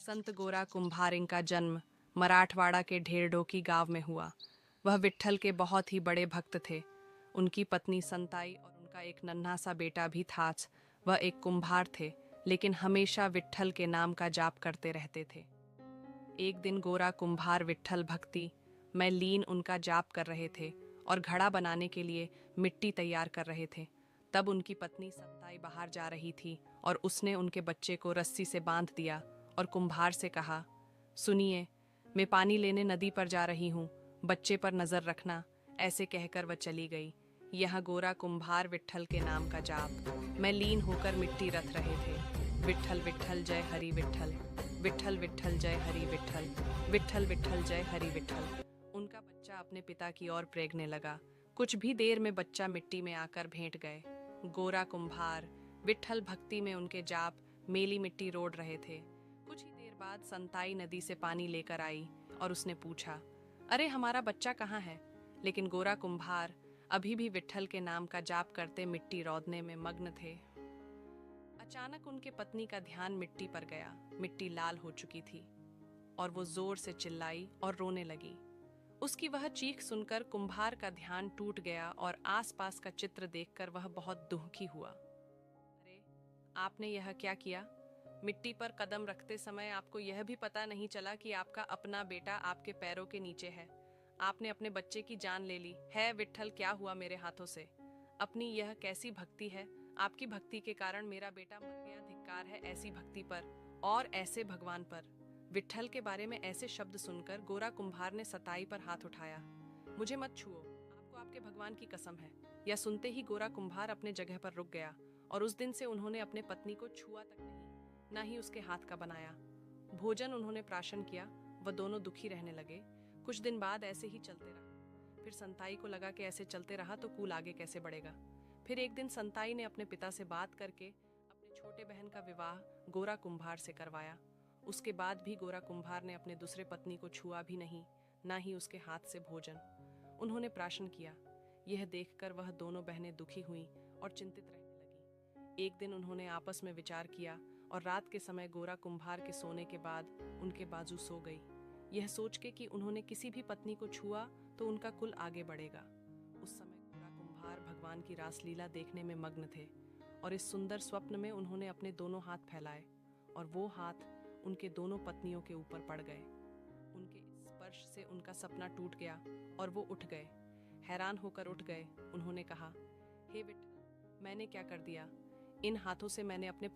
संत गोरा कुम्हारिंग का जन्म मराठवाड़ा के ढेरडोकी गांव में हुआ। वह विट्ठल के बहुत ही बड़े भक्त थे। उनकी पत्नी संताई और उनका एक नन्हा सा बेटा भी था। वह एक कुम्हार थे, लेकिन हमेशा विट्ठल के नाम का जाप करते रहते थे। एक दिन गोरा कुम्हार विट्ठल भक्ति में लीन उनका जाप कर रहे थे और घड़ा बनाने के लिए मिट्टी तैयार कर रहे थे। तब उनकी पत्नी संताई बाहर जा रही थी और उसने उनके बच्चे को रस्सी से बांध दिया और कुम्हार से कहा, सुनिए, मैं पानी लेने नदी पर जा रही हूँ, बच्चे पर नजर रखना। ऐसे कहकर वह चली गई। यह गोरा कुम्हार विट्ठल के नाम का जाप में लीन होकर मिट्टी रथ रहे थे। विट्ठल विट्ठल जय हरि विट्ठल, विट्ठल विट्ठल जय हरि विट्ठल, विट्ठल विट्ठल जय हरि विट्ठल। उनका बच्चा अपने पिता की ओर प्रेगने लगा। कुछ भी देर में बच्चा मिट्टी में आकर भेंट गए। गोरा कुम्हार विट्ठल भक्ति में उनके जाप मेली मिट्टी रोड़ रहे थे। कुछ ही देर बाद संताई नदी से पानी लेकर आई और उसने पूछा, अरे हमारा बच्चा कहाँ है? लेकिन गोरा कुम्हार अभी भी विट्ठल के नाम का जाप करते मिट्टी रौदने में मग्न थे। अचानक उनके पत्नी का ध्यान मिट्टी पर गया। मिट्टी लाल हो चुकी थी और वो जोर से चिल्लाई और रोने लगी। उसकी वह चीख सुनकर कुम्हार का ध्यान टूट गया और आसपास का चित्र देखकर वह बहुत दुखी हुआ। अरे, आपने यह क्या किया? मिट्टी पर कदम रखते समय आपको यह भी पता नहीं चला कि आपका अपना बेटा आपके पैरों के नीचे है। आपने अपने बच्चे की जान ले ली है। विट्ठल, क्या हुआ मेरे हाथों से? अपनी यह कैसी भक्ति है? आपकी भक्ति के कारण मेरा बेटा मर गया। धिक्कार है ऐसी भक्ति पर और ऐसे भगवान पर। विट्ठल के बारे में ऐसे शब्द सुनकर गोरा कुम्हार ने सताई पर हाथ उठाया। मुझे मत छुओ, आपको आपके भगवान की कसम है। यह सुनते ही गोरा कुम्हार अपने जगह पर रुक गया और उस दिन से उन्होंने अपने पत्नी को छुआ तक नहीं, ना ही उसके हाथ का बनाया भोजन उन्होंने प्राशन किया। वह दोनों दुखी रहने लगे। कुछ दिन बाद ऐसे ही चलते रहा। फिर संताई को लगा कि ऐसे चलते रहा तो कुल आगे कैसे बढ़ेगा। फिर एक दिन संताई ने अपने पिता से बात करके अपने छोटे बहन का विवाह गोरा कुम्हार से करवाया। उसके बाद भी गोरा कुम्हार ने अपने दूसरे पत्नी को छुआ भी नहीं, ना ही उसके हाथ से भोजन उन्होंने प्राशन किया। यह देखकर वह दोनों बहनें दुखी हुईं और चिंतित रहने लगी। एक दिन उन्होंने आपस में विचार किया और रात के समय गोरा कुम्हार के सोने के बाद उनके बाजू सो गई, यह सोच के कि उन्होंने किसी भी पत्नी को छुआ तो उनका कुल आगे बढ़ेगा। उस समय गोरा कुम्हार भगवान की रासलीला देखने में मग्न थे और इस सुंदर स्वप्न में उन्होंने अपने दोनों हाथ फैलाए और वो हाथ उनके दोनों पत्नियों के ऊपर पड़ गए। उनके स्पर्श से उनका सपना टूट गया और वो उठ गए। हैरान होकर उठ गए। उन्होंने कहा, हे विट्ठल, मैंने क्या कर दिया? इन हाथों से मैंने अपने